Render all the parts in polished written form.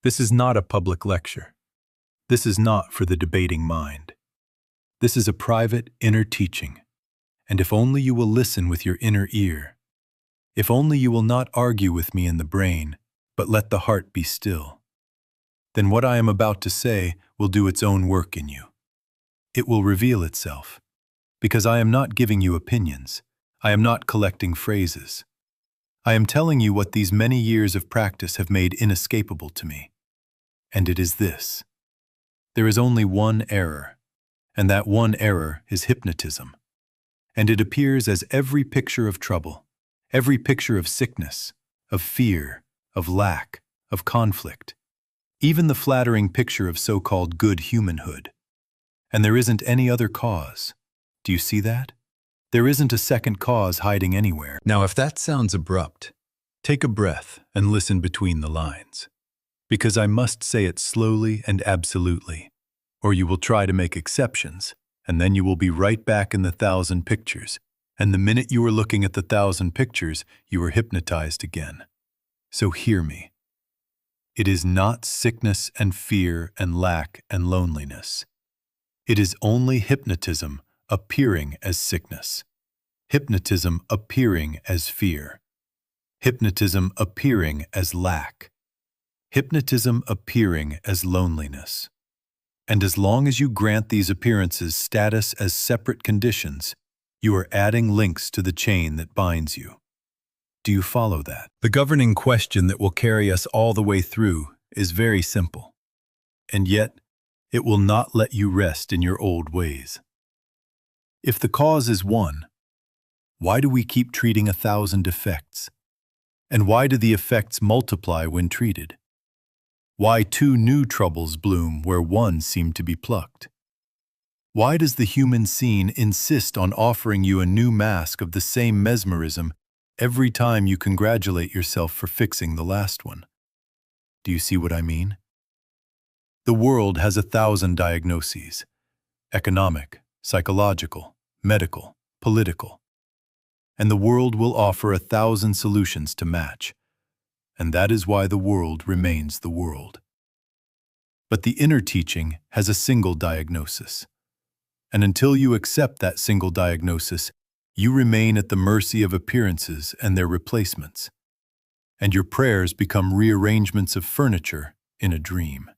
This is not a public lecture. This is not for the debating mind. This is a private inner teaching, and if only you will listen with your inner ear, if only you will not argue with me in the brain, but let the heart be still, then what I am about to say will do its own work in you. It will reveal itself, because I am not giving you opinions. I am not collecting phrases. I am telling you what these many years of practice have made inescapable to me. And it is this. There is only one error, and that one error is hypnotism. And it appears as every picture of trouble, every picture of sickness, of fear, of lack, of conflict, even the flattering picture of so-called good humanhood. And there isn't any other cause. Do you see that? There isn't a second cause hiding anywhere. Now, if that sounds abrupt, take a breath and listen between the lines, because I must say it slowly and absolutely, or you will try to make exceptions, and then you will be right back in the 1,000 pictures, and the minute you are looking at the 1,000 pictures, you are hypnotized again. So hear me. It is not sickness and fear and lack and loneliness. It is only hypnotism appearing as sickness, hypnotism appearing as fear, hypnotism appearing as lack, hypnotism appearing as loneliness. And as long as you grant these appearances status as separate conditions, you are adding links to the chain that binds you. Do you follow that? The governing question that will carry us all the way through is very simple, and yet it will not let you rest in your old ways. If the cause is one, why do we keep treating 1,000 effects? And why do the effects multiply when treated? Why 2 new troubles bloom where 1 seemed to be plucked? Why does the human scene insist on offering you a new mask of the same mesmerism every time you congratulate yourself for fixing the last one? Do you see what I mean? The world has 1,000 diagnoses: economic, psychological, medical, political. And the world will offer 1,000 solutions to match. And that is why the world remains the world. But the inner teaching has a single diagnosis. And until you accept that single diagnosis, you remain at the mercy of appearances and their replacements. And your prayers become rearrangements of furniture in a dream.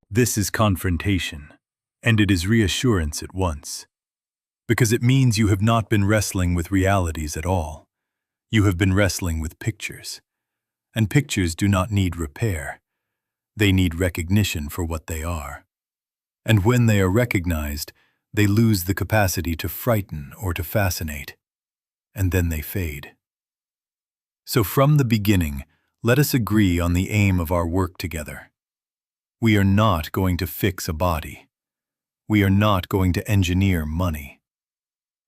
This is confrontation, and it is reassurance at once. Because it means you have not been wrestling with realities at all. You have been wrestling with pictures. And pictures do not need repair. They need recognition for what they are. And when they are recognized, they lose the capacity to frighten or to fascinate. And then they fade. So from the beginning, let us agree on the aim of our work together. We are not going to fix a body. We are not going to engineer money.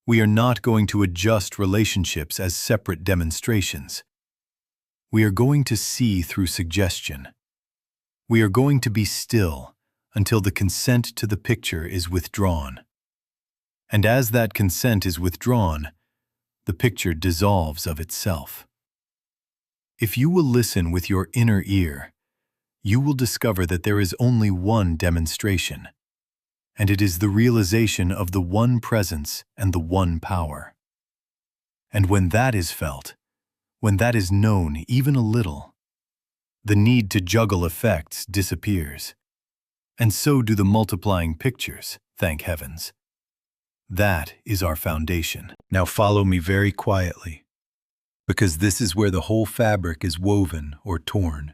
We are not going to adjust relationships as separate demonstrations. We are going to see through suggestion. We are going to be still until the consent to the picture is withdrawn. And as that consent is withdrawn, the picture dissolves of itself. If you will listen with your inner ear, you will discover that there is only one demonstration, and it is the realization of the one presence and the one power. And when that is felt, when that is known even a little, the need to juggle effects disappears. And so do the multiplying pictures, thank heavens. That is our foundation. Now follow me very quietly, because this is where the whole fabric is woven or torn.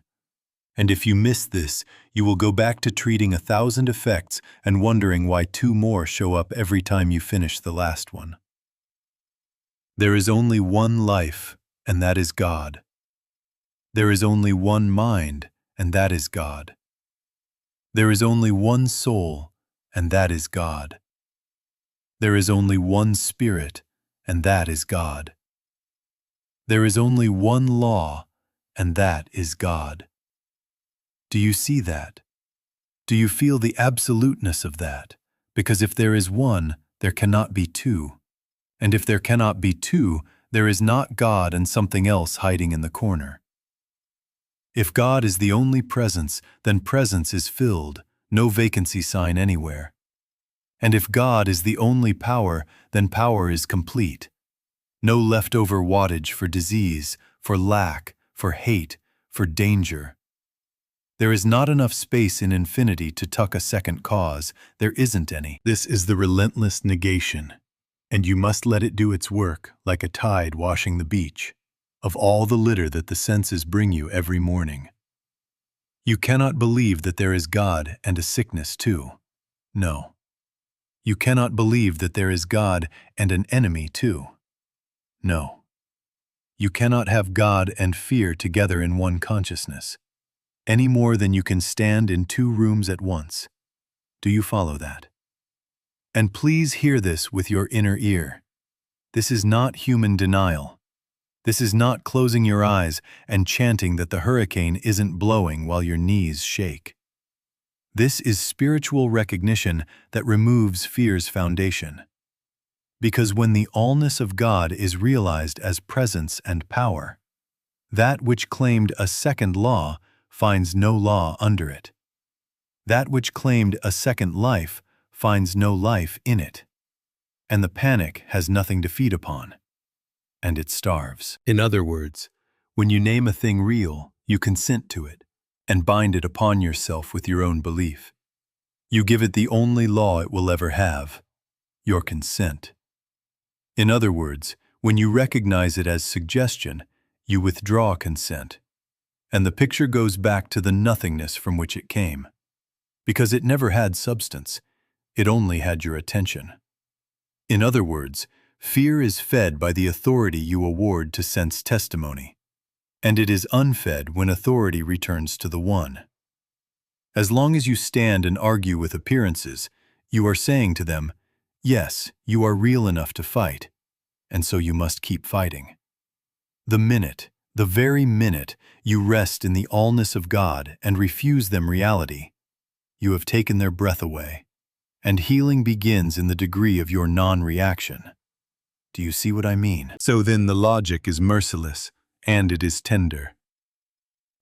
And if you miss this, you will go back to treating 1,000 effects and wondering why 2 more show up every time you finish the last one. There is only one life, and that is God. There is only one mind, and that is God. There is only one soul, and that is God. There is only one spirit, and that is God. There is only one law, and that is God. Do you see that? Do you feel the absoluteness of that? Because if there is one, there cannot be 2. And if there cannot be 2, there is not God and something else hiding in the corner. If God is the only presence, then presence is filled, no vacancy sign anywhere. And if God is the only power, then power is complete. No leftover wattage for disease, for lack, for hate, for danger. There is not enough space in infinity to tuck a second cause. There isn't any. This is the relentless negation, and you must let it do its work like a tide washing the beach, of all the litter that the senses bring you every morning. You cannot believe that there is God and a sickness too. No. You cannot believe that there is God and an enemy too. No. You cannot have God and fear together in one consciousness, any more than you can stand in two rooms at once. Do you follow that? And please hear this with your inner ear. This is not human denial. This is not closing your eyes and chanting that the hurricane isn't blowing while your knees shake. This is spiritual recognition that removes fear's foundation. Because when the allness of God is realized as presence and power, that which claimed a second law finds no law under it. That which claimed a second life finds no life in it. And the panic has nothing to feed upon. And it starves. In other words, when you name a thing real, you consent to it and bind it upon yourself with your own belief. You give it the only law it will ever have, your consent. In other words, when you recognize it as suggestion, you withdraw consent, and the picture goes back to the nothingness from which it came. Because it never had substance, it only had your attention. In other words, fear is fed by the authority you award to sense testimony, and it is unfed when authority returns to the One. As long as you stand and argue with appearances, you are saying to them, yes, you are real enough to fight, and so you must keep fighting. The very minute, you rest in the allness of God and refuse them reality, you have taken their breath away, and healing begins in the degree of your non-reaction. Do you see what I mean? So then the logic is merciless, and it is tender.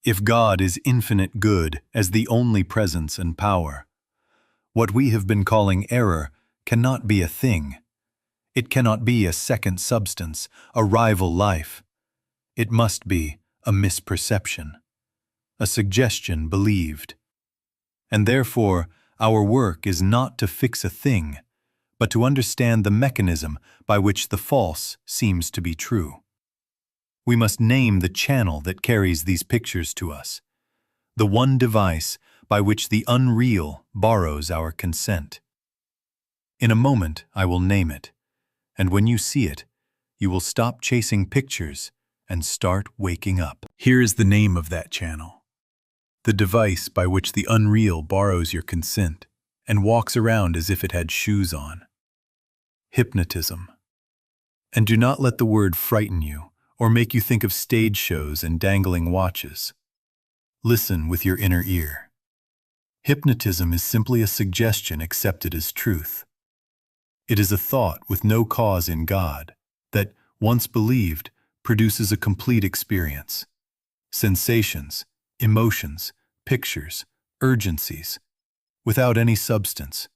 If God is infinite good as the only presence and power, what we have been calling error cannot be a thing. It cannot be a second substance, a rival life. It must be a misperception, a suggestion believed. And therefore, our work is not to fix a thing, but to understand the mechanism by which the false seems to be true. We must name the channel that carries these pictures to us, the one device by which the unreal borrows our consent. In a moment, I will name it, and when you see it, you will stop chasing pictures and start waking up. Here is the name of that channel, the device by which the unreal borrows your consent and walks around as if it had shoes on. Hypnotism. And do not let the word frighten you or make you think of stage shows and dangling watches. Listen with your inner ear. Hypnotism is simply a suggestion accepted as truth. It is a thought with no cause in God that, once believed, produces a complete experience. Sensations, emotions, pictures, urgencies, without any substance,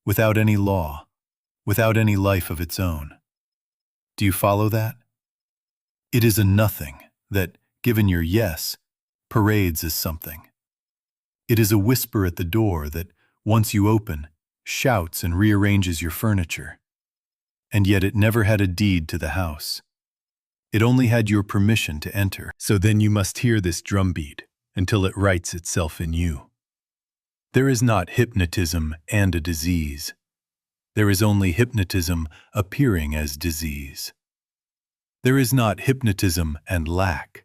without any law, without any life of its own. Do you follow that? It is a nothing that, given your yes, parades as something. It is a whisper at the door that, once you open, shouts and rearranges your furniture. And yet it never had a deed to the house. It only had your permission to enter. So then you must hear this drumbeat until it writes itself in you. There is not hypnotism and a disease. There is only hypnotism appearing as disease. There is not hypnotism and lack.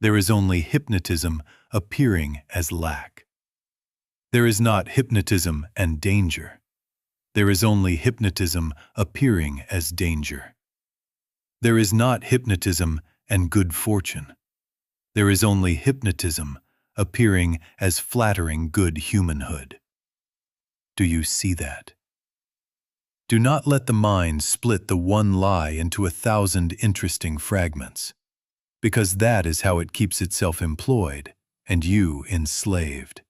There is only hypnotism appearing as lack. There is not hypnotism and danger. There is only hypnotism appearing as danger. There is not hypnotism and good fortune. There is only hypnotism appearing as flattering good humanhood. Do you see that? Do not let the mind split the one lie into 1,000 interesting fragments, because that is how it keeps itself employed and you enslaved.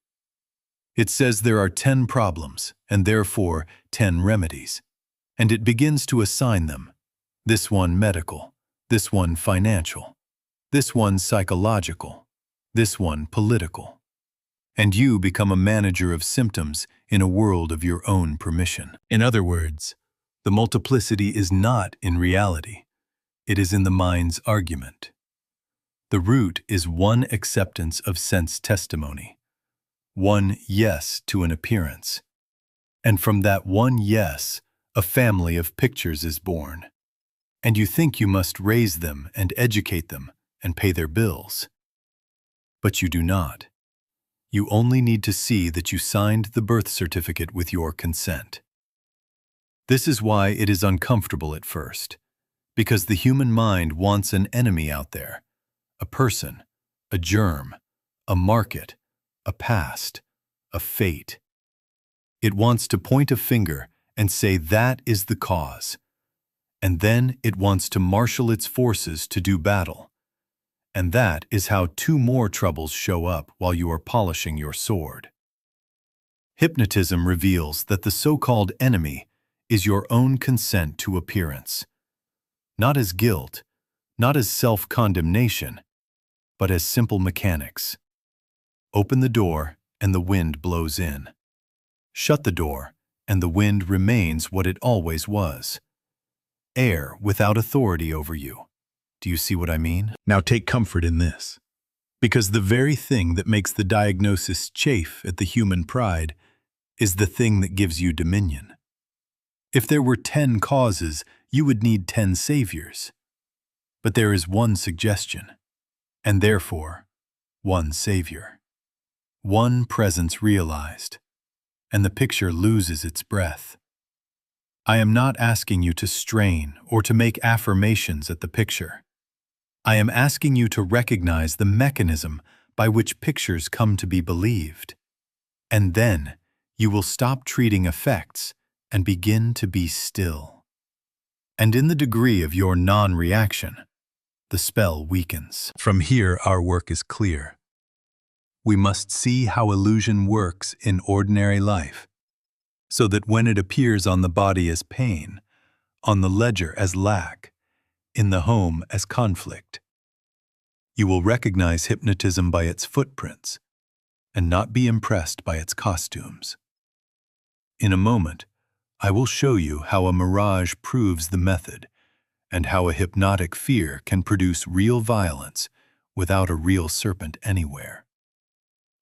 It says there are 10 problems, and therefore 10 remedies, and it begins to assign them. This one medical, this one financial, this one psychological, this one political. And you become a manager of symptoms in a world of your own permission. In other words, the multiplicity is not in reality. It is in the mind's argument. The root is one acceptance of sense testimony, one yes to an appearance. And from that one yes, a family of pictures is born. And you think you must raise them and educate them and pay their bills. But you do not. You only need to see that you signed the birth certificate with your consent. This is why it is uncomfortable at first, because the human mind wants an enemy out there, a person, a germ, a market, a past, a fate. It wants to point a finger and say that is the cause, and then it wants to marshal its forces to do battle. And that is how 2 more troubles show up while you are polishing your sword. Hypnotism reveals that the so-called enemy is your own consent to appearance, not as guilt, not as self-condemnation, but as simple mechanics. Open the door and the wind blows in. Shut the door and the wind remains what it always was. Air without authority over you. Do you see what I mean? Now take comfort in this, because the very thing that makes the diagnosis chafe at the human pride is the thing that gives you dominion. If there were 10 causes, you would need 10 saviors. But there is one suggestion, and therefore, one savior. One presence realized, and the picture loses its breath. I am not asking you to strain or to make affirmations at the picture. I am asking you to recognize the mechanism by which pictures come to be believed. And then you will stop treating effects and begin to be still. And in the degree of your non-reaction, the spell weakens. From here, our work is clear. We must see how illusion works in ordinary life, so that when it appears on the body as pain, on the ledger as lack, in the home as conflict, you will recognize hypnotism by its footprints and not be impressed by its costumes. In a moment, I will show you how a mirage proves the method and how a hypnotic fear can produce real violence without a real serpent anywhere.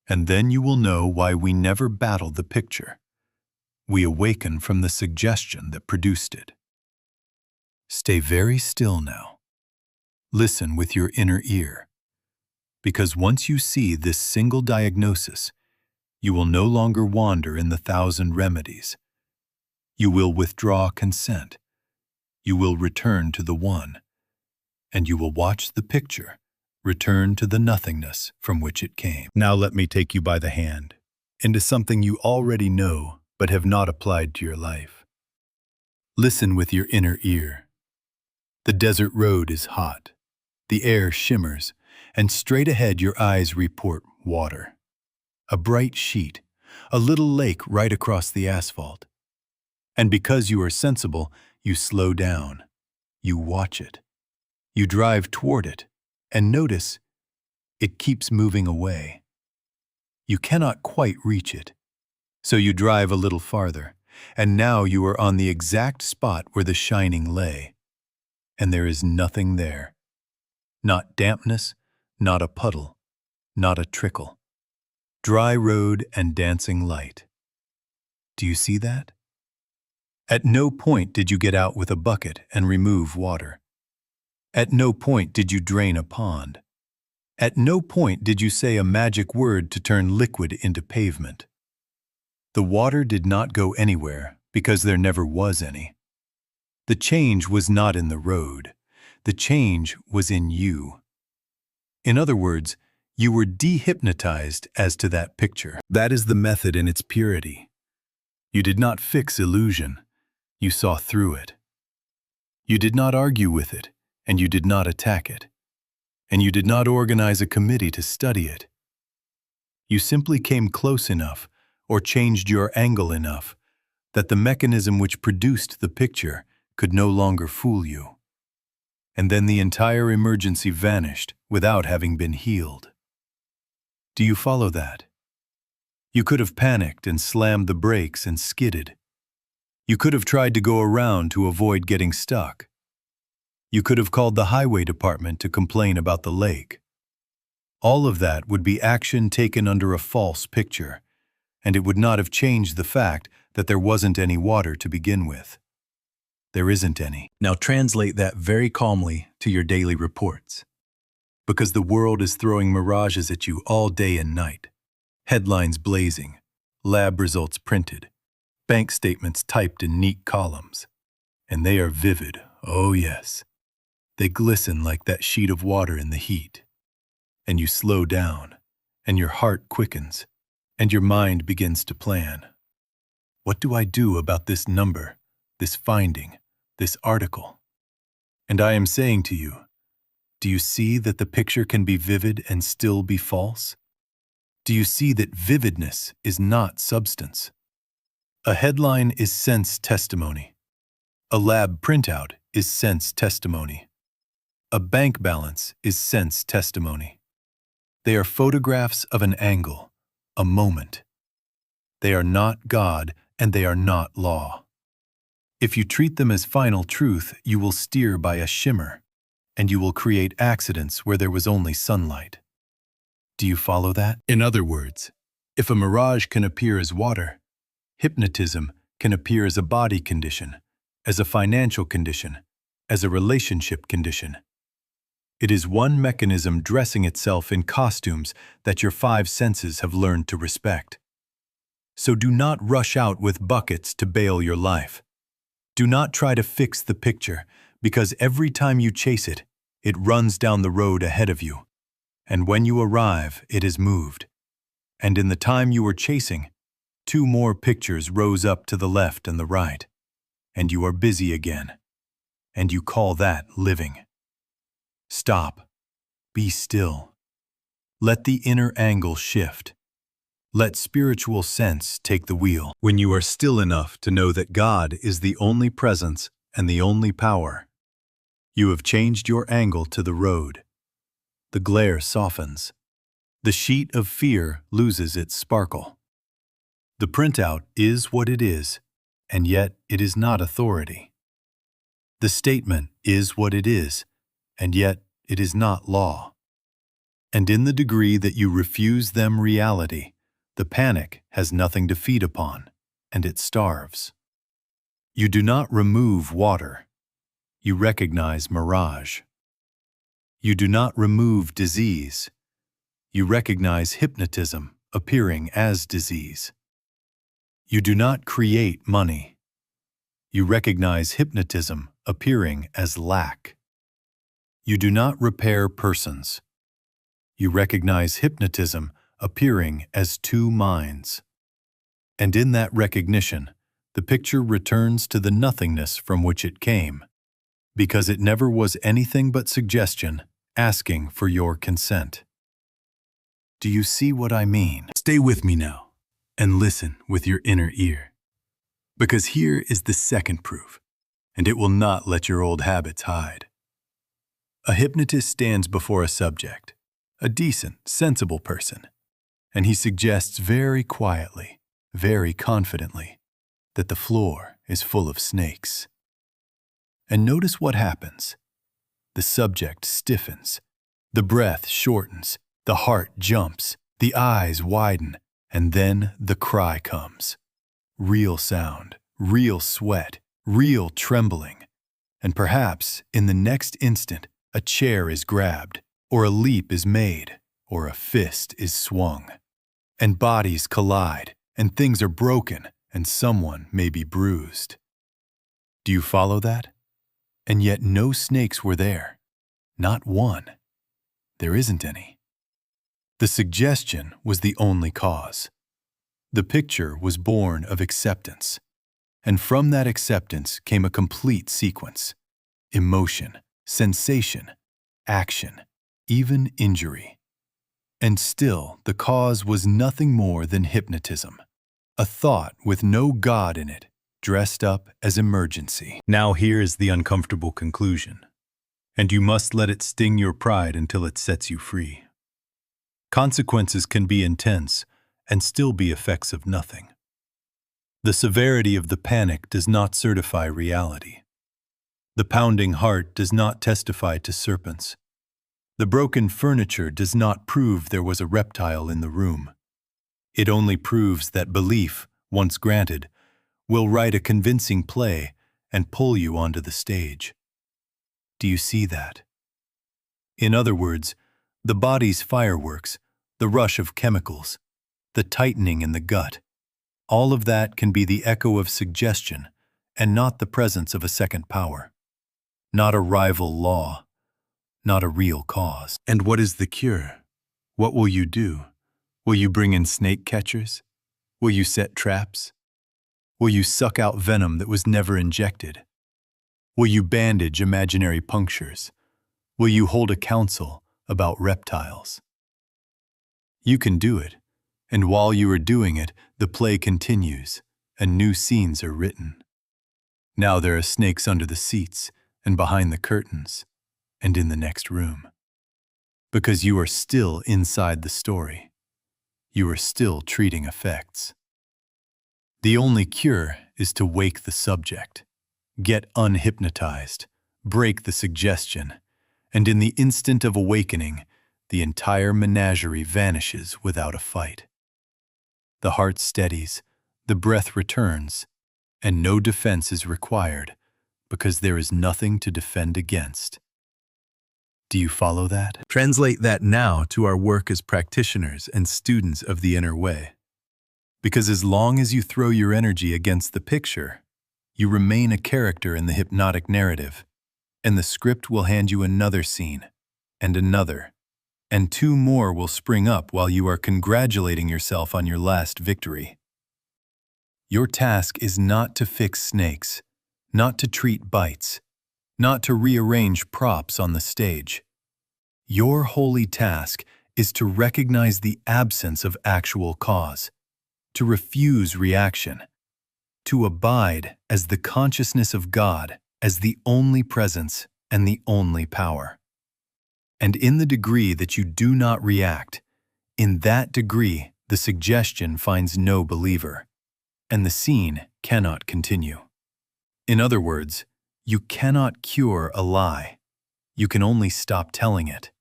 And then you will know why we never battle the picture. We awaken from the suggestion that produced it. Stay very still now. Listen with your inner ear, because once you see this single diagnosis, you will no longer wander in the 1,000 remedies. You will withdraw consent. You will return to the one, and you will watch the picture return to the nothingness from which it came. Now let me take you by the hand into something you already know but have not applied to your life. Listen with your inner ear. The desert road is hot. The air shimmers, and straight ahead your eyes report water. A bright sheet, a little lake right across the asphalt. And because you are sensible, you slow down. You watch it. You drive toward it, and notice it keeps moving away. You cannot quite reach it, so you drive a little farther, and now you are on the exact spot where the shining lay. And there is nothing there. Not dampness, not a puddle, not a trickle. Dry road and dancing light. Do you see that? At no point did you get out with a bucket and remove water. At no point did you drain a pond. At no point did you say a magic word to turn liquid into pavement. The water did not go anywhere because there never was any. The change was not in the road. The change was in you. In other words, you were dehypnotized as to that picture. That is the method in its purity. You did not fix illusion. You saw through it. You did not argue with it, and you did not attack it. And you did not organize a committee to study it. You simply came close enough or changed your angle enough that the mechanism which produced the picture could no longer fool you. And then the entire emergency vanished without having been healed. Do you follow that? You could have panicked and slammed the brakes and skidded. You could have tried to go around to avoid getting stuck. You could have called the highway department to complain about the lake. All of that would be action taken under a false picture, and it would not have changed the fact that there wasn't any water to begin with. There isn't any. Now translate that very calmly to your daily reports. Because the world is throwing mirages at you all day and night. Headlines blazing, lab results printed, bank statements typed in neat columns. And they are vivid, oh yes. They glisten like that sheet of water in the heat. And you slow down, and your heart quickens, and your mind begins to plan. What do I do about this number, this finding, this article? And I am saying to you, do you see that the picture can be vivid and still be false? Do you see that vividness is not substance? A headline is sense testimony. A lab printout is sense testimony. A bank balance is sense testimony. They are photographs of an angle, a moment. They are not God and they are not law. If you treat them as final truth, you will steer by a shimmer, and you will create accidents where there was only sunlight. Do you follow that? In other words, if a mirage can appear as water, hypnotism can appear as a body condition, as a financial condition, as a relationship condition. It is one mechanism dressing itself in costumes that your five senses have learned to respect. So do not rush out with buckets to bail your life. Do not try to fix the picture, because every time you chase it, it runs down the road ahead of you. And when you arrive, it is moved. And in the time you were chasing, 2 more pictures rose up to the left and the right, and you are busy again. And you call that living. Stop. Be still. Let the inner angle shift. Let spiritual sense take the wheel. When you are still enough to know that God is the only presence and the only power, you have changed your angle to the road. The glare softens. The sheet of fear loses its sparkle. The printout is what it is, and yet it is not authority. The statement is what it is, and yet it is not law. And in the degree that you refuse them reality, the panic has nothing to feed upon, and it starves. You do not remove water. You recognize mirage. You do not remove disease. You recognize hypnotism appearing as disease. You do not create money. You recognize hypnotism appearing as lack. You do not repair persons. You recognize hypnotism appearing as 2 minds. And in that recognition, the picture returns to the nothingness from which it came, because it never was anything but suggestion asking for your consent. Do you see what I mean? Stay with me now and listen with your inner ear, because here is the second proof, and it will not let your old habits hide. A hypnotist stands before a subject, a decent, sensible person, and he suggests very quietly, very confidently, that the floor is full of snakes. And notice what happens. The subject stiffens, the breath shortens, the heart jumps, the eyes widen, and then the cry comes. Real sound, real sweat, real trembling, and perhaps in the next instant, a chair is grabbed, or a leap is made, or a fist is swung. And bodies collide, and things are broken, and someone may be bruised. Do you follow that? And yet no snakes were there. Not one. There isn't any. The suggestion was the only cause. The picture was born of acceptance. And from that acceptance came a complete sequence. Emotion, sensation, action, even injury. And still, the cause was nothing more than hypnotism, a thought with no God in it, dressed up as emergency. Now here is the uncomfortable conclusion, and you must let it sting your pride until it sets you free. Consequences can be intense and still be effects of nothing. The severity of the panic does not certify reality. The pounding heart does not testify to serpents. The broken furniture does not prove there was a reptile in the room. It only proves that belief, once granted, will write a convincing play and pull you onto the stage. Do you see that? In other words, the body's fireworks, the rush of chemicals, the tightening in the gut, all of that can be the echo of suggestion and not the presence of a second power, not a rival law, not a real cause. And what is the cure? What will you do? Will you bring in snake catchers? Will you set traps? Will you suck out venom that was never injected? Will you bandage imaginary punctures? Will you hold a council about reptiles? You can do it, and while you are doing it, the play continues, and new scenes are written. Now there are snakes under the seats, and behind the curtains, and in the next room. Because you are still inside the story. You are still treating effects. The only cure is to wake the subject, get unhypnotized, break the suggestion, and in the instant of awakening, the entire menagerie vanishes without a fight. The heart steadies, the breath returns, and no defense is required because there is nothing to defend against. Do you follow that? Translate that now to our work as practitioners and students of the inner way. Because as long as you throw your energy against the picture, you remain a character in the hypnotic narrative, and the script will hand you another scene, and another, and two more will spring up while you are congratulating yourself on your last victory. Your task is not to fix snakes, not to treat bites, not to rearrange props on the stage. Your holy task is to recognize the absence of actual cause, to refuse reaction, to abide as the consciousness of God as the only presence and the only power. And in the degree that you do not react, in that degree the suggestion finds no believer, and the scene cannot continue. In other words, you cannot cure a lie. You can only stop telling it.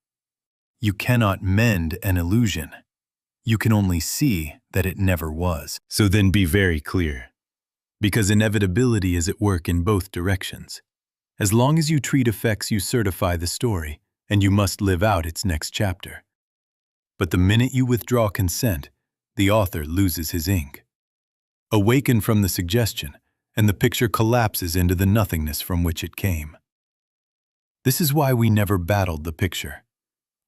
You cannot mend an illusion. You can only see that it never was. So then be very clear, because inevitability is at work in both directions. As long as you treat effects, you certify the story, and you must live out its next chapter. But the minute you withdraw consent, the author loses his ink. Awaken from the suggestion, and the picture collapses into the nothingness from which it came. This is why we never battled the picture.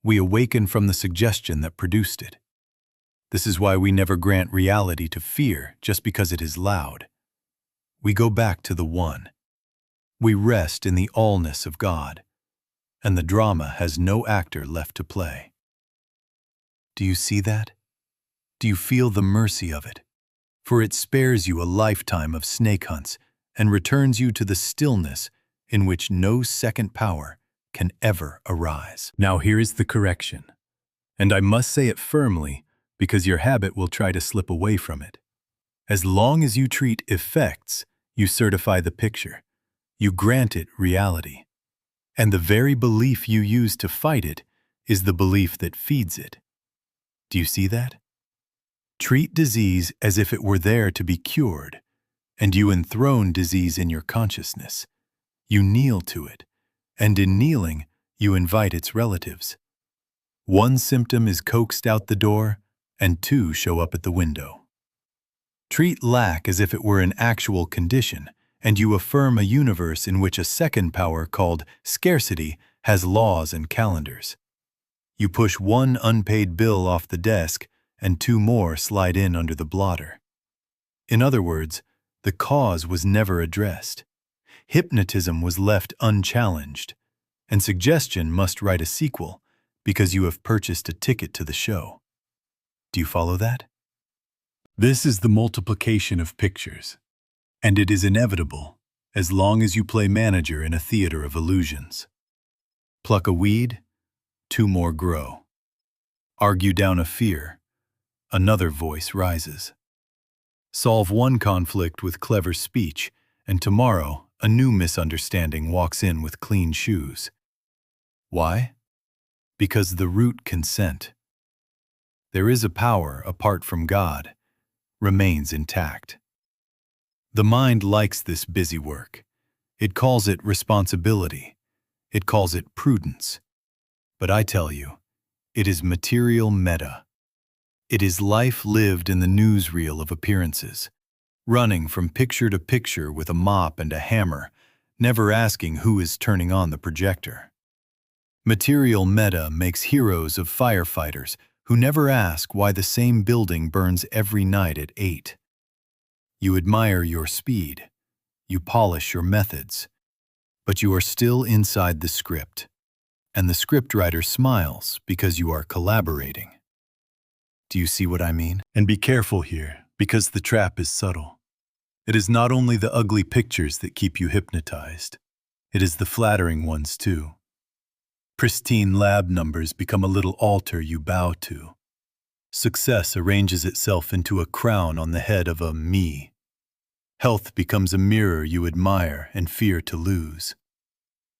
We awaken from the suggestion that produced it. This is why we never grant reality to fear just because it is loud. We go back to the One. We rest in the allness of God, and the drama has no actor left to play. Do you see that? Do you feel the mercy of it? For it spares you a lifetime of snake hunts and returns you to the stillness in which no second power can ever arise. Now here is the correction, and I must say it firmly because your habit will try to slip away from it. As long as you treat effects, you certify the picture. You grant it reality. And the very belief you use to fight it is the belief that feeds it. Do you see that? Treat disease as if it were there to be cured, and you enthrone disease in your consciousness. You kneel to it, and in kneeling, you invite its relatives. One symptom is coaxed out the door, and two show up at the window. Treat lack as if it were an actual condition, and you affirm a universe in which a second power called scarcity has laws and calendars. You push one unpaid bill off the desk, and two more slide in under the blotter. In other words, the cause was never addressed. Hypnotism was left unchallenged, and suggestion must write a sequel because you have purchased a ticket to the show. Do you follow that? This is the multiplication of pictures, and it is inevitable as long as you play manager in a theater of illusions. Pluck a weed, 2 more grow. Argue down a fear, another voice rises. Solve one conflict with clever speech, and tomorrow a new misunderstanding walks in with clean shoes. Why? Because the root consent. There is a power apart from God, remains intact. The mind likes this busy work. It calls it responsibility. It calls it prudence. But I tell you, it is material meta. It is life lived in the newsreel of appearances, running from picture to picture with a mop and a hammer, never asking who is turning on the projector. Material meta makes heroes of firefighters who never ask why the same building burns every night at 8. You admire your speed. You polish your methods. But you are still inside the script, and the scriptwriter smiles because you are collaborating. Do you see what I mean? And be careful here, because the trap is subtle. It is not only the ugly pictures that keep you hypnotized. It is the flattering ones too. Pristine lab numbers become a little altar you bow to. Success arranges itself into a crown on the head of a me. Health becomes a mirror you admire and fear to lose.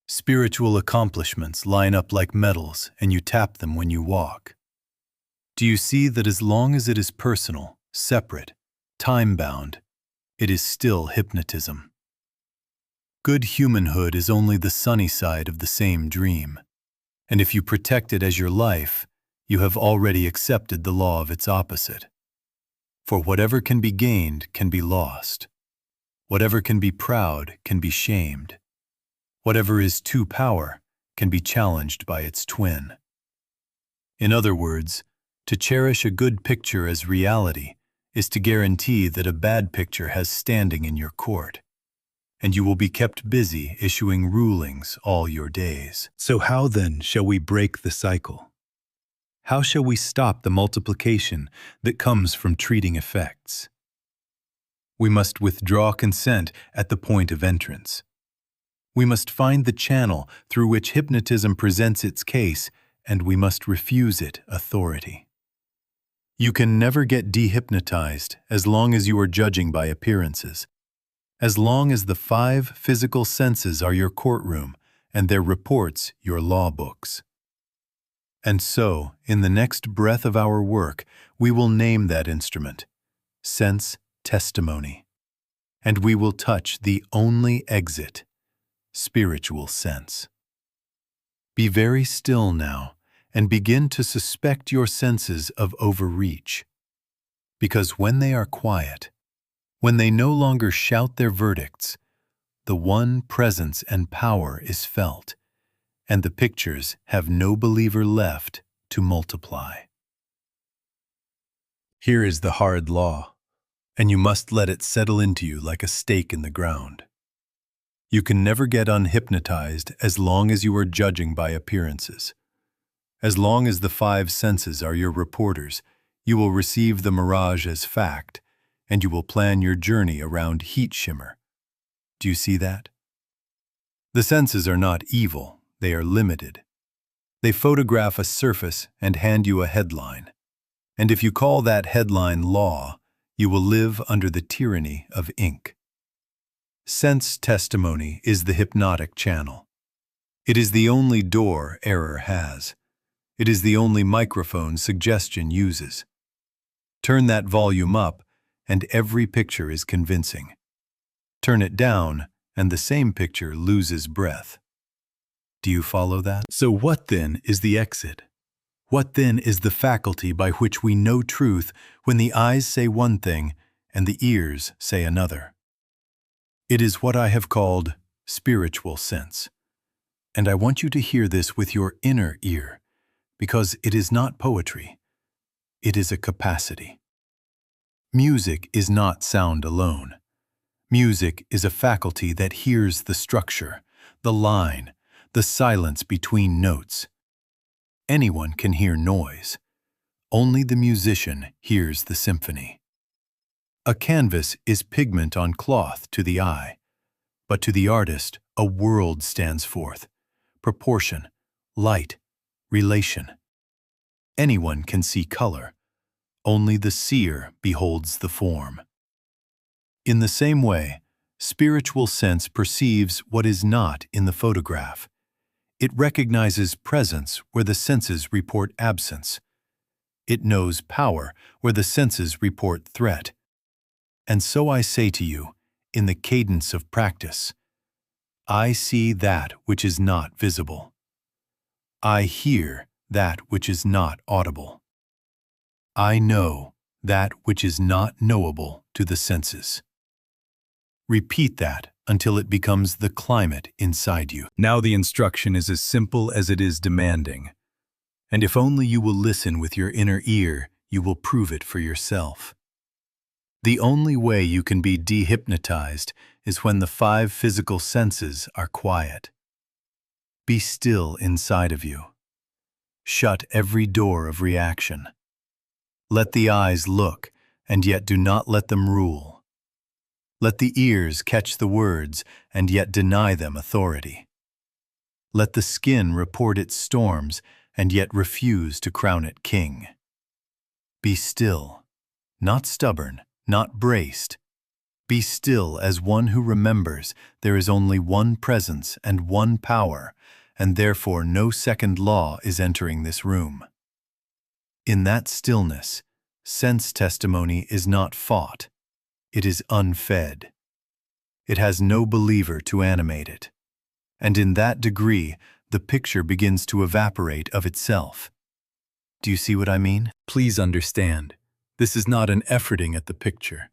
Spiritual accomplishments line up like medals, and you tap them when you walk. Do you see that as long as it is personal, separate, time-bound, it is still hypnotism? Good humanhood is only the sunny side of the same dream, and if you protect it as your life, you have already accepted the law of its opposite. For whatever can be gained can be lost. Whatever can be proud can be shamed. Whatever is too power can be challenged by its twin. In other words, to cherish a good picture as reality is to guarantee that a bad picture has standing in your court, and you will be kept busy issuing rulings all your days. So how then shall we break the cycle? How shall we stop the multiplication that comes from treating effects? We must withdraw consent at the point of entrance. We must find the channel through which hypnotism presents its case, and we must refuse it authority. You can never get dehypnotized as long as you are judging by appearances, as long as the 5 physical senses are your courtroom and their reports your law books. And so, in the next breath of our work, we will name that instrument, sense testimony, and we will touch the only exit, spiritual sense. Be very still now and begin to suspect your senses of overreach, because when they are quiet, when they no longer shout their verdicts, the one presence and power is felt, and the pictures have no believer left to multiply. Here is the hard law, and you must let it settle into you like a stake in the ground. You can never get unhypnotized as long as you are judging by appearances. As long as the 5 senses are your reporters, you will receive the mirage as fact, and you will plan your journey around heat shimmer. Do you see that? The senses are not evil, they are limited. They photograph a surface and hand you a headline. And if you call that headline law, you will live under the tyranny of ink. Sense testimony is the hypnotic channel. It is the only door error has. It is the only microphone suggestion uses. Turn that volume up, and every picture is convincing. Turn it down, and the same picture loses breath. Do you follow that? So what then is the exit? What then is the faculty by which we know truth when the eyes say one thing and the ears say another? It is what I have called spiritual sense. And I want you to hear this with your inner ear, because it is not poetry. It is a capacity. Music is not sound alone. Music is a faculty that hears the structure, the line, the silence between notes. Anyone can hear noise. Only the musician hears the symphony. A canvas is pigment on cloth to the eye, but to the artist, a world stands forth. Proportion, light, relation. Anyone can see color. Only the seer beholds the form. In the same way, spiritual sense perceives what is not in the photograph. It recognizes presence where the senses report absence. It knows power where the senses report threat. And so I say to you, in the cadence of practice, I see that which is not visible. I hear that which is not audible. I know that which is not knowable to the senses. Repeat that until it becomes the climate inside you. Now the instruction is as simple as it is demanding. And if only you will listen with your inner ear, you will prove it for yourself. The only way you can be dehypnotized is when the 5 physical senses are quiet. Be still inside of you. Shut every door of reaction. Let the eyes look, and yet do not let them rule. Let the ears catch the words, and yet deny them authority. Let the skin report its storms, and yet refuse to crown it king. Be still, not stubborn, not braced. Be still as one who remembers there is only one presence and one power, and therefore no second law is entering this room. In that stillness, sense testimony is not fought. It is unfed. It has no believer to animate it. And in that degree, the picture begins to evaporate of itself. Do you see what I mean? Please understand, this is not an efforting at the picture.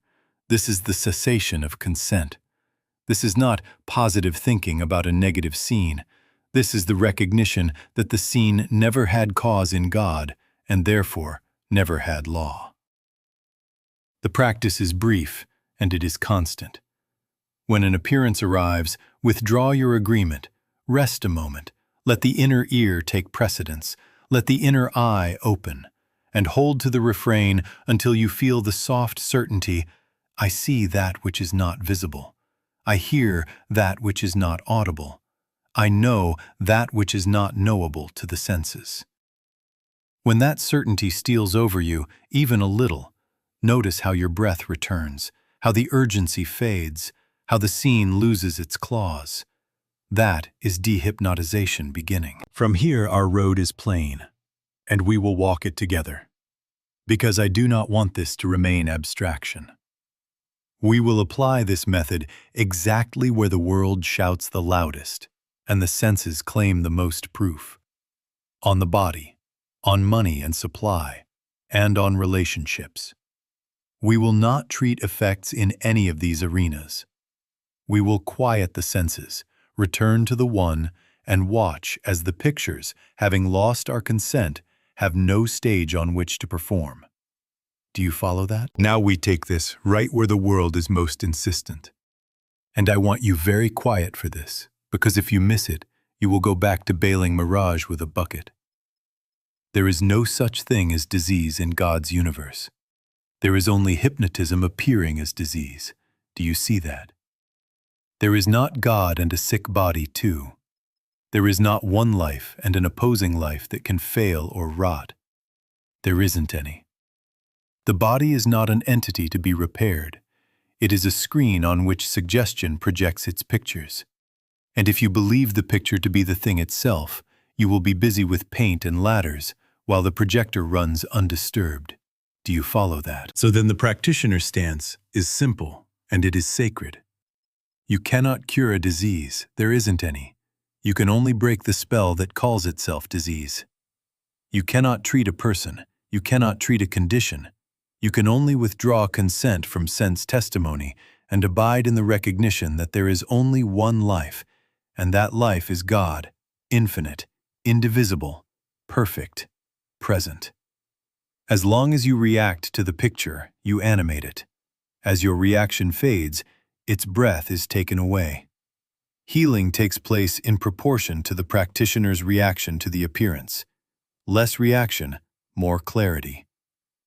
This is the cessation of consent. This is not positive thinking about a negative scene. This is the recognition that the scene never had cause in God, and therefore never had law. The practice is brief, and it is constant. When an appearance arrives, withdraw your agreement, rest a moment, let the inner ear take precedence, let the inner eye open, and hold to the refrain until you feel the soft certainty, I see that which is not visible. I hear that which is not audible. I know that which is not knowable to the senses. When that certainty steals over you, even a little, notice how your breath returns, how the urgency fades, how the scene loses its claws. That is dehypnotization beginning. From here our road is plain, and we will walk it together, because I do not want this to remain abstraction. We will apply this method exactly where the world shouts the loudest, and the senses claim the most proof. On the body, on money and supply, and on relationships. We will not treat effects in any of these arenas. We will quiet the senses, return to the one, and watch as the pictures, having lost our consent, have no stage on which to perform. Do you follow that? Now we take this right where the world is most insistent. And I want you very quiet for this, because if you miss it, you will go back to bailing MIRAGE with a bucket. There is no such thing as disease in God's universe. There is only hypnotism appearing as disease. Do you see that? There is not God and a sick body too. There is not one life and an opposing life that can fail or rot. There isn't any. The body is not an entity to be repaired. It is a screen on which suggestion projects its pictures. And if you believe the picture to be the thing itself, you will be busy with paint and ladders while the projector runs undisturbed. Do you follow that? So then the practitioner's stance is simple, and it is sacred. You cannot cure a disease, there isn't any. You can only break the spell that calls itself disease. You cannot treat a person, you cannot treat a condition. You can only withdraw consent from sense testimony and abide in the recognition that there is only one life, and that life is God, infinite, indivisible, perfect, present. As long as you react to the picture, you animate it. As your reaction fades, its breath is taken away. Healing takes place in proportion to the practitioner's reaction to the appearance. Less reaction, more clarity.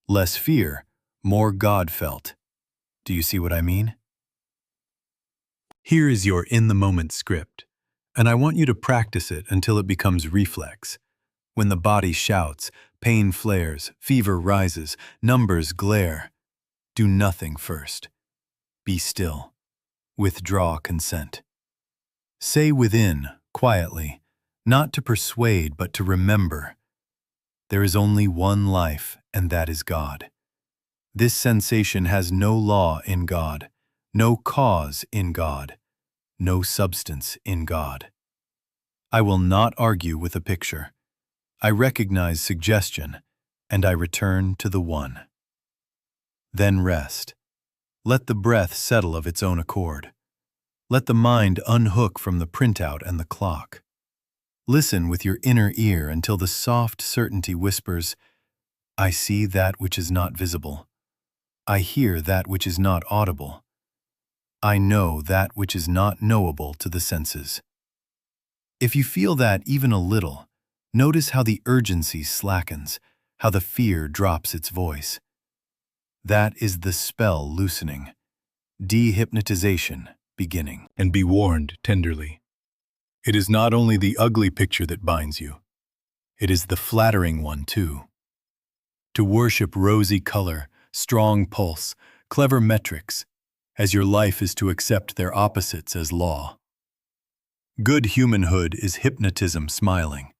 Less fear, more God felt. Do you see what I mean? Here is your in-the-moment script, and I want you to practice it until it becomes reflex. When the body shouts, pain flares, fever rises, numbers glare, do nothing first. Be still. Withdraw consent. Say within, quietly, not to persuade but to remember. There is only one life, and that is God. This sensation has no law in God, no cause in God, no substance in God. I will not argue with a picture. I recognize suggestion, and I return to the One. Then rest. Let the breath settle of its own accord. Let the mind unhook from the printout and the clock. Listen with your inner ear until the soft certainty whispers, I see that which is not visible. I hear that which is not audible. I know that which is not knowable to the senses. If you feel that even a little, notice how the urgency slackens, how the fear drops its voice. That is the spell loosening, dehypnotization beginning. And be warned tenderly. It is not only the ugly picture that binds you. It is the flattering one too. To worship rosy color, strong pulse, clever metrics, as your life is to accept their opposites as law. Good humanhood is hypnotism smiling.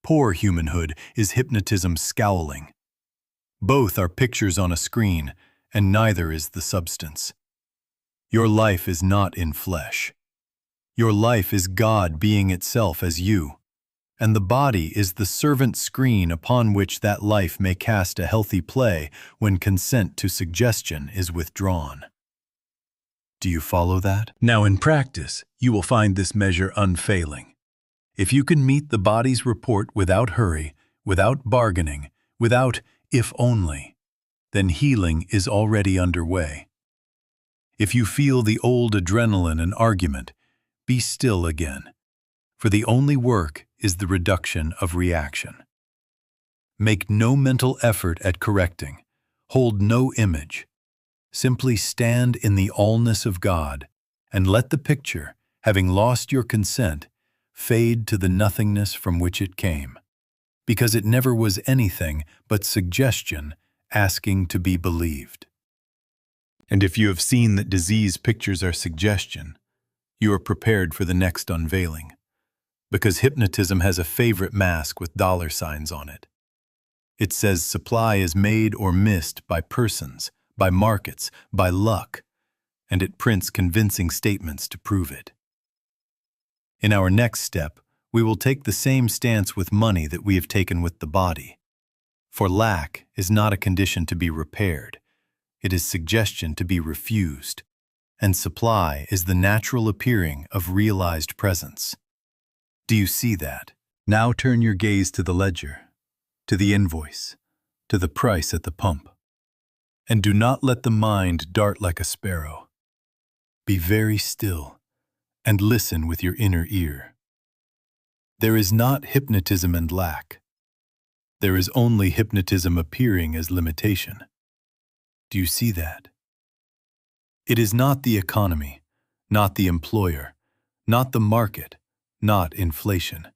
Poor humanhood is hypnotism scowling. Both are pictures on a screen, and neither is the substance. Your life is not in flesh. Your life is God being itself as you, and the body is the servant screen upon which that life may cast a healthy play when consent to suggestion is withdrawn. Do you follow that? Now in practice, you will find this measure unfailing. If you can meet the body's report without hurry, without bargaining, without if only, then healing is already underway. If you feel the old adrenaline and argument, be still again, for the only work is the reduction of reaction. Make no mental effort at correcting, hold no image. Simply stand in the allness of God and let the picture, having lost your consent, fade to the nothingness from which it came, because it never was anything but suggestion asking to be believed. And if you have seen that disease pictures are suggestion, you are prepared for the next unveiling, because hypnotism has a favorite mask with dollar signs on it. It says supply is made or missed by persons, by markets, by luck, and it prints convincing statements to prove it. In our next step, we will take the same stance with money that we have taken with the body. For lack is not a condition to be repaired. It is suggestion to be refused, and supply is the natural appearing of realized presence. Do you see that? Now turn your gaze to the ledger, to the invoice, to the price at the pump. And do not let the mind dart like a sparrow. Be very still and listen with your inner ear. There is not hypnotism and lack. There is only hypnotism appearing as limitation. Do you see that? It is not the economy, not the employer, not the market, not inflation.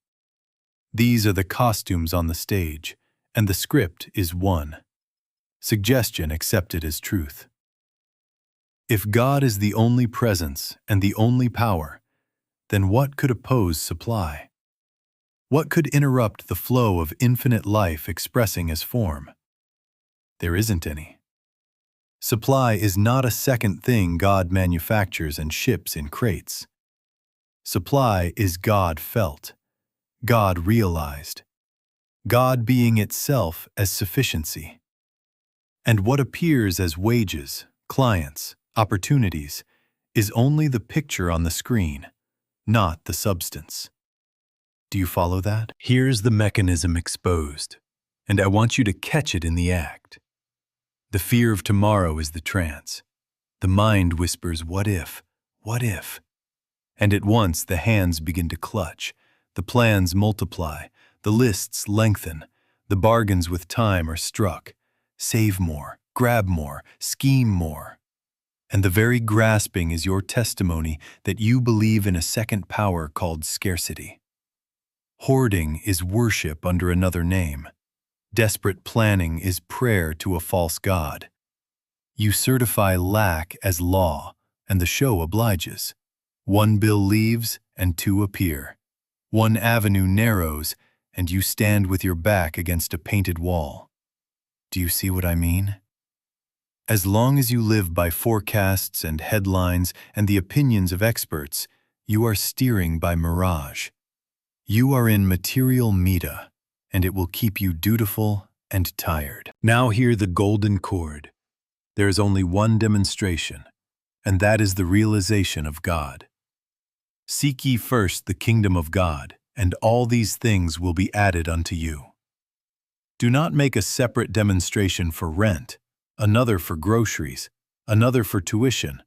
These are the costumes on the stage, and the script is one. Suggestion accepted as truth. If God is the only presence and the only power, then what could oppose supply? What could interrupt the flow of infinite life expressing as form? There isn't any. Supply is not a second thing God manufactures and ships in crates. Supply is God felt, God realized, God being itself as sufficiency. And what appears as wages, clients, opportunities, is only the picture on the screen, not the substance. Do you follow that? Here's the mechanism exposed, and I want you to catch it in the act. The fear of tomorrow is the trance. The mind whispers, what if, what if? And at once the hands begin to clutch, the plans multiply, the lists lengthen, The bargains with time are struck. Save more, grab more, scheme more. And the very grasping is your testimony that you believe in a second power called scarcity. Hoarding is worship under another name. Desperate planning is prayer to a false god. You certify lack as law, and the show obliges. One bill leaves, and two appear. One avenue narrows, and you stand with your back against a painted wall. Do you see what I mean? As long as you live by forecasts and headlines and the opinions of experts, you are steering by mirage. You are in material meta, and it will keep you dutiful and tired. Now hear the golden chord. There is only one demonstration, and that is the realization of God. Seek ye first the kingdom of God, and all these things will be added unto you. Do not make a separate demonstration for rent, another for groceries, another for tuition.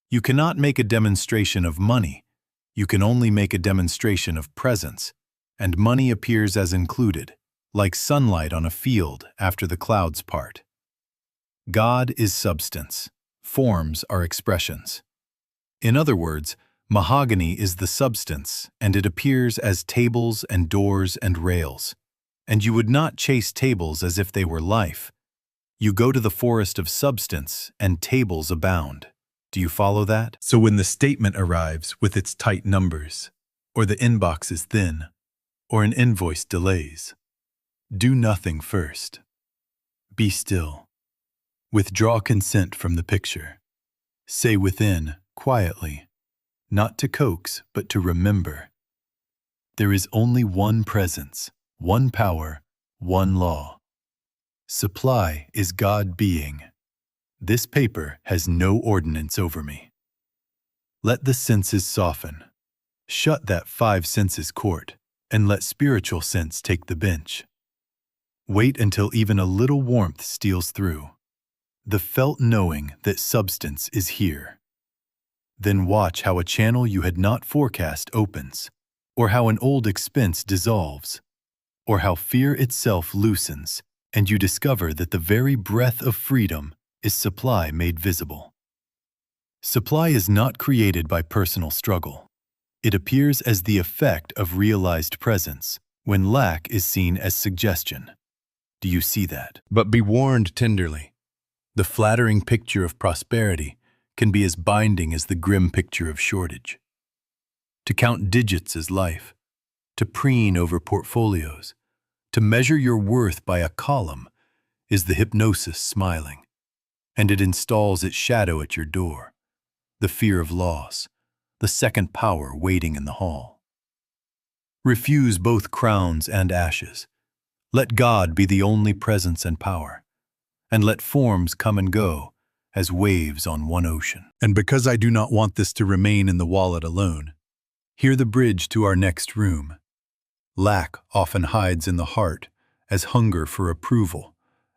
You cannot make a demonstration of money. You can only make a demonstration of presence, and money appears as included, like sunlight on a field after the clouds part. God is substance. Forms are expressions. In other words, mahogany is the substance, and it appears as tables and doors and rails. And you would not chase tables as if they were life. You go to the forest of substance, and tables abound. Do you follow that? So when the statement arrives with its tight numbers, or the inbox is thin, or an invoice delays, do nothing first. Be still. Withdraw consent from the picture. Say within, quietly, not to coax, but to remember. There is only one presence, one power, one law. Supply is God being. This paper has no ordinance over me. Let the senses soften. Shut that five senses court, and let spiritual sense take the bench. Wait until even a little warmth steals through, the felt knowing that substance is here. Then watch how a channel you had not forecast opens, or how an old expense dissolves, or how fear itself loosens, and you discover that the very breath of freedom is supply made visible. Supply is not created by personal struggle. It appears as the effect of realized presence, when lack is seen as suggestion. Do you see that? But be warned tenderly. The flattering picture of prosperity can be as binding as the grim picture of shortage. To count digits is life. To preen over portfolios, to measure your worth by a column, is the hypnosis smiling, and it installs its shadow at your door, the fear of loss, the second power waiting in the hall. Refuse both crowns and ashes. Let God be the only presence and power, and let forms come and go as waves on one ocean. And because I do not want this to remain in the wallet alone, hear the bridge to our next room. Lack often hides in the heart as hunger for approval,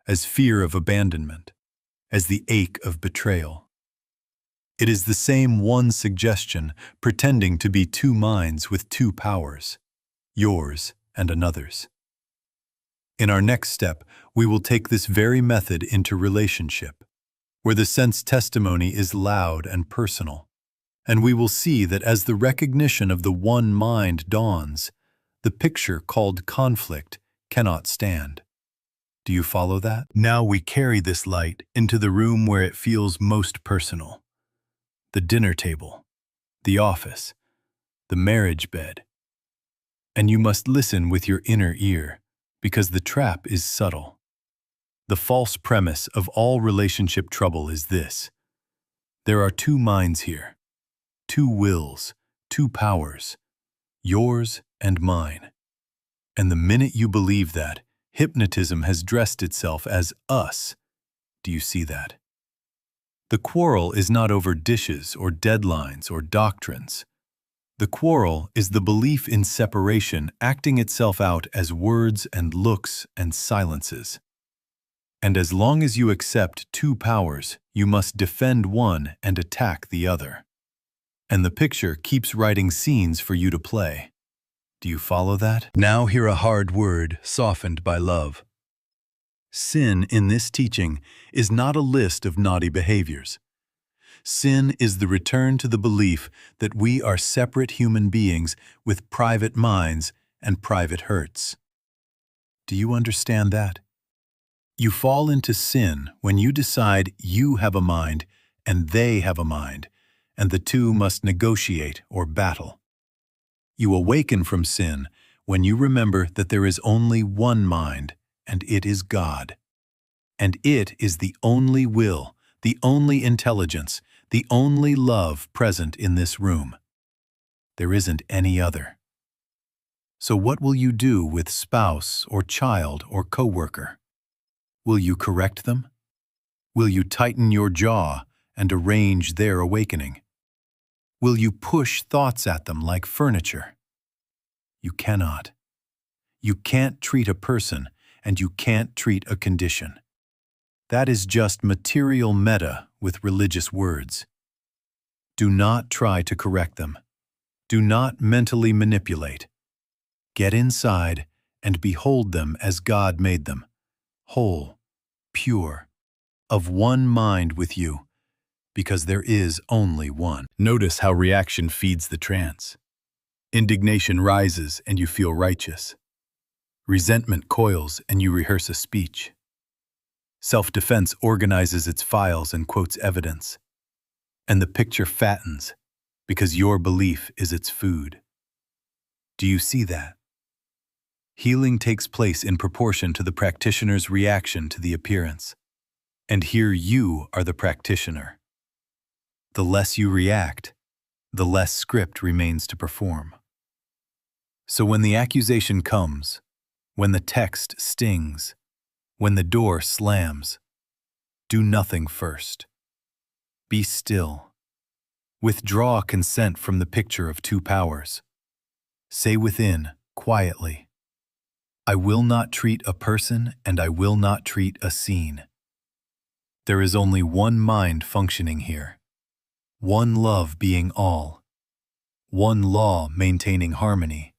as fear of abandonment, as the ache of betrayal. It is the same one suggestion pretending to be two minds with two powers, yours and another's. In our next step, we will take this very method into relationship, where the sense testimony is loud and personal, and we will see that as the recognition of the one mind dawns, the picture called conflict cannot stand. Do you follow that? Now we carry this light into the room where it feels most personal. The dinner table, the office, the marriage bed. And you must listen with your inner ear, because the trap is subtle. The false premise of all relationship trouble is this: there are two minds here, two wills, two powers, yours and mine. And the minute you believe that, hypnotism has dressed itself as us. Do you see that? The quarrel is not over dishes or deadlines or doctrines. The quarrel is the belief in separation acting itself out as words and looks and silences. And as long as you accept two powers, you must defend one and attack the other. And the picture keeps writing scenes for you to play. Do you follow that? Now hear a hard word softened by love. Sin in this teaching is not a list of naughty behaviors. Sin is the return to the belief that we are separate human beings with private minds and private hurts. Do you understand that? You fall into sin when you decide you have a mind and they have a mind, and the two must negotiate or battle. You awaken from sin when you remember that there is only one mind, and it is God. And it is the only will, the only intelligence, the only love present in this room. There isn't any other. So what will you do with spouse or child or coworker? Will you correct them? Will you tighten your jaw and arrange their awakening? Will you push thoughts at them like furniture? You cannot. You can't treat a person, and you can't treat a condition. That is just material meta with religious words. Do not try to correct them. Do not mentally manipulate. Get inside and behold them as God made them, whole, pure, of one mind with you, because there is only one. Notice how reaction feeds the trance. Indignation rises and you feel righteous. Resentment coils and you rehearse a speech. Self-defense organizes its files and quotes evidence. And the picture fattens because your belief is its food. Do you see that? Healing takes place in proportion to the practitioner's reaction to the appearance. And here you are the practitioner. The less you react, the less script remains to perform. So when the accusation comes, when the text stings, when the door slams, do nothing first. Be still. Withdraw consent from the picture of two powers. Say within, quietly, I will not treat a person and I will not treat a scene. There is only one mind functioning here. One love being all, one law maintaining harmony,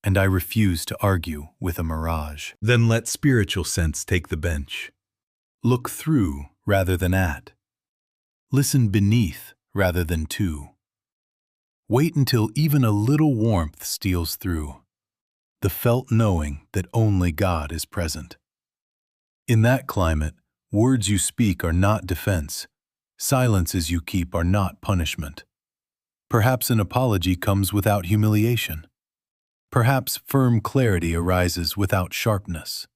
and I refuse to argue with a mirage. Then let spiritual sense take the bench. Look through rather than at. Listen beneath rather than to. Wait until even a little warmth steals through, the felt knowing that only God is present. In that climate, words you speak are not defense. Silences you keep are not punishment. Perhaps an apology comes without humiliation. Perhaps firm clarity arises without sharpness.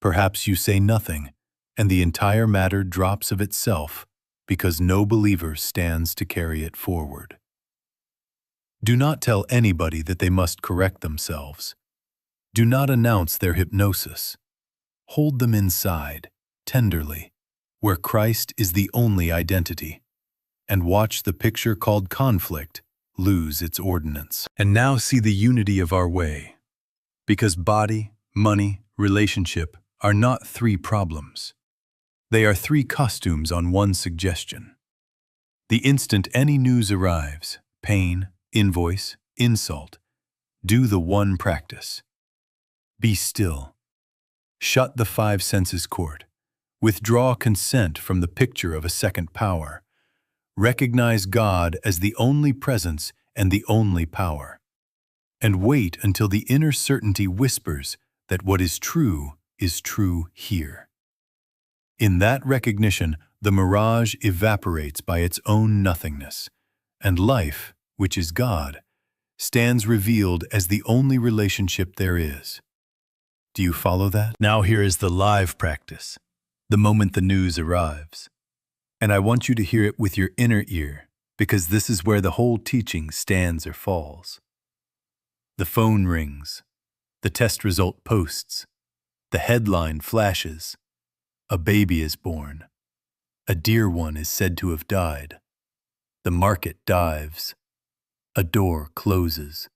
Perhaps you say nothing, and the entire matter drops of itself because no believer stands to carry it forward. Do not tell anybody that they must correct themselves. Do not announce their hypnosis. Hold them inside, tenderly, where Christ is the only identity, and watch the picture called conflict lose its ordinance. And now see the unity of our way, because body, money, relationship are not three problems. They are three costumes on one suggestion. The instant any news arrives, pain, invoice, insult, do the one practice. Be still. Shut the five senses court. Withdraw consent from the picture of a second power. Recognize God as the only presence and the only power. And wait until the inner certainty whispers that what is true here. In that recognition, the mirage evaporates by its own nothingness, and life, which is God, stands revealed as the only relationship there is. Do you follow that? Now here is the live practice, the moment the news arrives. And I want you to hear it with your inner ear, because this is where the whole teaching stands or falls. The phone rings, the test result posts, the headline flashes, a baby is born, a dear one is said to have died, the market dives, a door closes,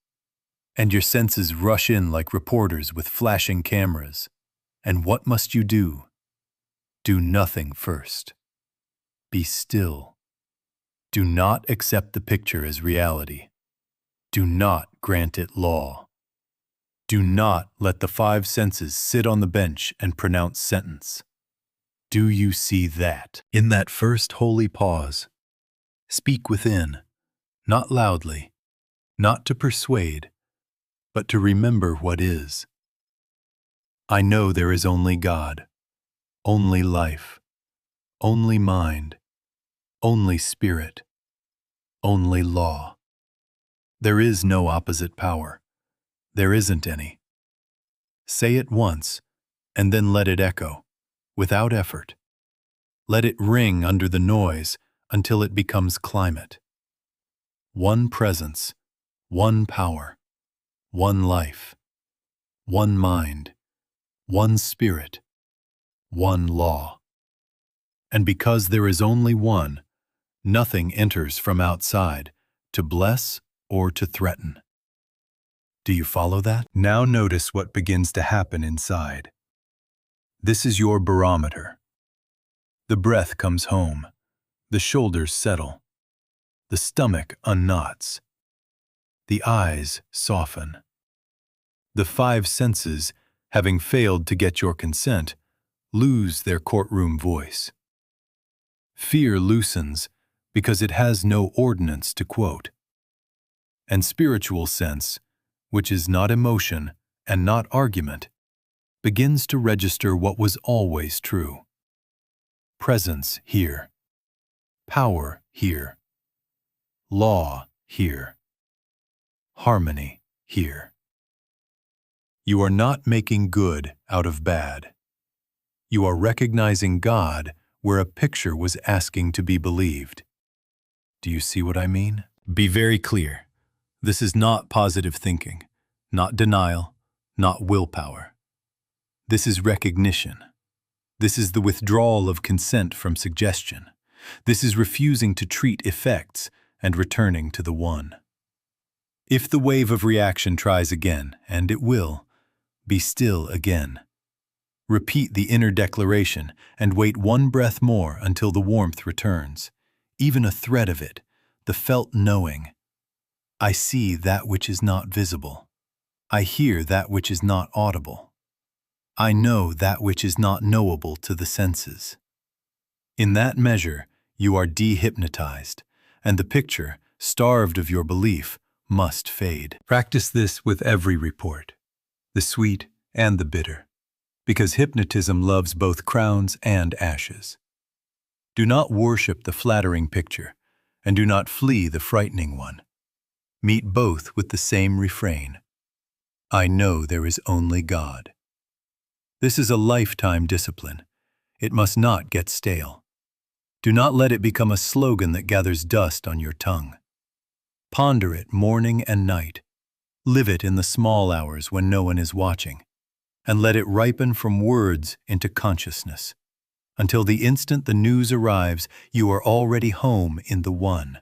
and your senses rush in like reporters with flashing cameras. And what must you do? Do nothing first. Be still. Do not accept the picture as reality. Do not grant it law. Do not let the five senses sit on the bench and pronounce sentence. Do you see that? In that first holy pause, speak within, not loudly, not to persuade, but to remember what is. I know there is only God, only life, only mind, only spirit, only law. There is no opposite power. There isn't any. Say it once, and then let it echo, without effort. Let it ring under the noise until it becomes climate. One presence, one power, one life, one mind, one spirit, one law. And because there is only one, nothing enters from outside to bless or to threaten. Do you follow that? Now notice what begins to happen inside. This is your barometer. The breath comes home, the shoulders settle, the stomach unknots, the eyes soften. The five senses, having failed to get your consent, lose their courtroom voice. Fear loosens because it has no ordinance to quote. And spiritual sense, which is not emotion and not argument, begins to register what was always true. Presence here, power here, law here, harmony here. You are not making good out of bad. You are recognizing God where a picture was asking to be believed. Do you see what I mean? Be very clear. This is not positive thinking, not denial, not willpower. This is recognition. This is the withdrawal of consent from suggestion. This is refusing to treat effects and returning to the one. If the wave of reaction tries again, and it will, be still again. Repeat the inner declaration and wait one breath more until the warmth returns, even a thread of it, the felt knowing. I see that which is not visible. I hear that which is not audible. I know that which is not knowable to the senses. In that measure, you are dehypnotized, and the picture, starved of your belief, must fade. Practice this with every report, the sweet and the bitter, because hypnotism loves both crowns and ashes. Do not worship the flattering picture, and do not flee the frightening one. Meet both with the same refrain. I know there is only God. This is a lifetime discipline. It must not get stale. Do not let it become a slogan that gathers dust on your tongue. Ponder it morning and night. Live it in the small hours when no one is watching, and let it ripen from words into consciousness. Until the instant the news arrives, you are already home in the one,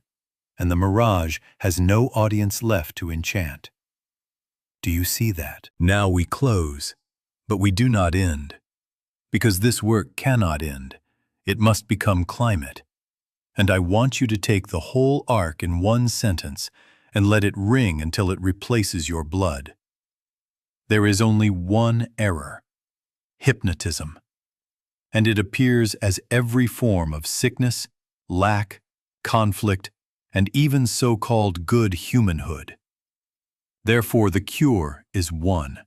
and the mirage has no audience left to enchant. Do you see that? Now we close, but we do not end. Because this work cannot end. It must become climate. And I want you to take the whole arc in one sentence and let it ring until it replaces your blood. There is only one error: hypnotism. And it appears as every form of sickness, lack, conflict, and even so-called good humanhood. Therefore, the cure is one: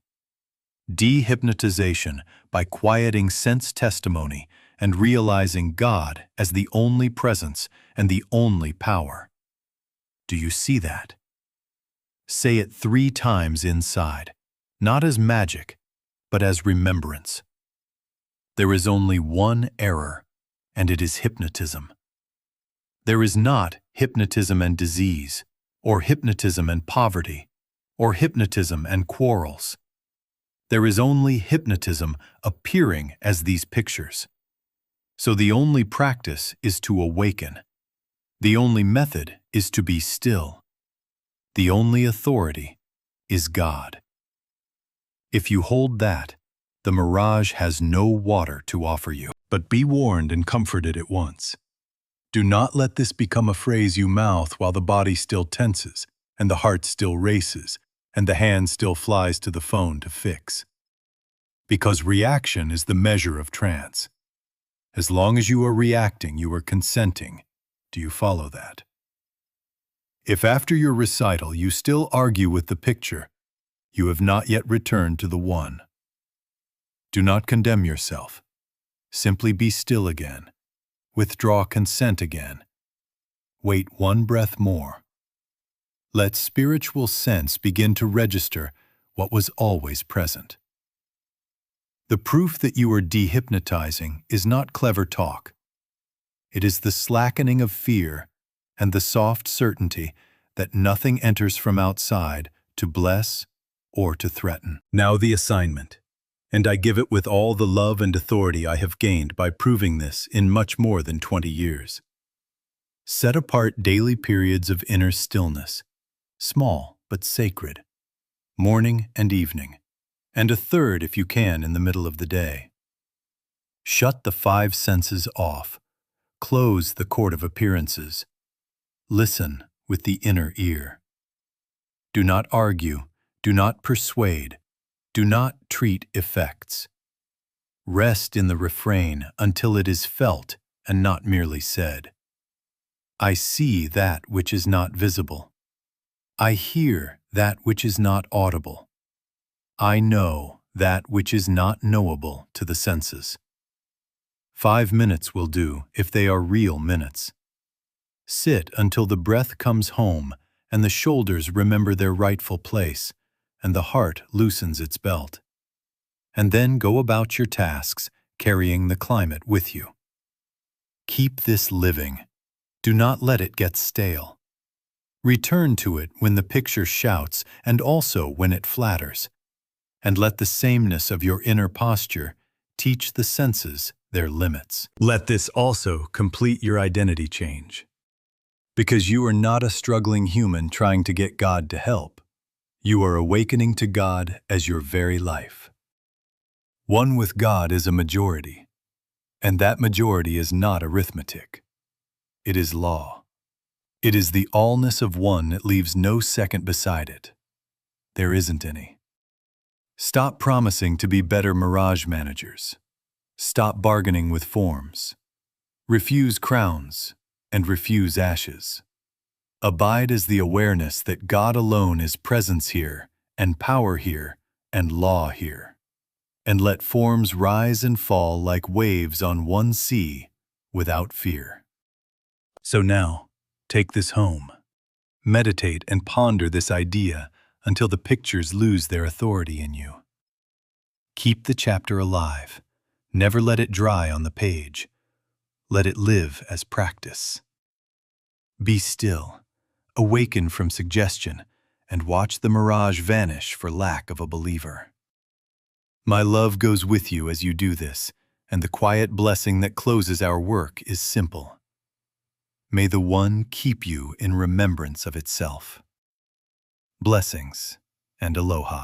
dehypnotization by quieting sense testimony and realizing God as the only presence and the only power. Do you see that? Say it 3 times inside, not as magic, but as remembrance. There is only one error, and it is hypnotism. There is not hypnotism and disease, or hypnotism and poverty, or hypnotism and quarrels. There is only hypnotism appearing as these pictures. So the only practice is to awaken. The only method is to be still. The only authority is God. If you hold that, the mirage has no water to offer you. But be warned and comforted at once. Do not let this become a phrase you mouth while the body still tenses, and the heart still races, and the hand still flies to the phone to fix. Because reaction is the measure of trance. As long as you are reacting, you are consenting. Do you follow that? If after your recital you still argue with the picture, you have not yet returned to the one. Do not condemn yourself. Simply be still again. Withdraw consent again. Wait one breath more. Let spiritual sense begin to register what was always present. The proof that you are dehypnotizing is not clever talk. It is the slackening of fear and the soft certainty that nothing enters from outside to bless or to threaten. Now the assignment, and I give it with all the love and authority I have gained by proving this in much more than 20 years. Set apart daily periods of inner stillness, small but sacred, morning and evening, and a third if you can in the middle of the day. Shut the 5 senses off. Close the court of appearances. Listen with the inner ear. Do not argue. Do not persuade. Do not treat effects. Rest in the refrain until it is felt and not merely said. I see that which is not visible. I hear that which is not audible. I know that which is not knowable to the senses. 5 minutes will do if they are real minutes. Sit until the breath comes home and the shoulders remember their rightful place and the heart loosens its belt. And then go about your tasks, carrying the climate with you. Keep this living. Do not let it get stale. Return to it when the picture shouts and also when it flatters. And let the sameness of your inner posture teach the senses their limits. Let this also complete your identity change. Because you are not a struggling human trying to get God to help. You are awakening to God as your very life. One with God is a majority, and that majority is not arithmetic. It is law. It is the allness of one that leaves no second beside it. There isn't any. Stop promising to be better mirage managers. Stop bargaining with forms. Refuse crowns and refuse ashes. Abide as the awareness that God alone is presence here, and power here, and law here. And let forms rise and fall like waves on one sea without fear. So now, take this home. Meditate and ponder this idea until the pictures lose their authority in you. Keep the chapter alive. Never let it dry on the page. Let it live as practice. Be still, awaken from suggestion, and watch the mirage vanish for lack of a believer. My love goes with you as you do this, and the quiet blessing that closes our work is simple. May the One keep you in remembrance of itself. Blessings and aloha.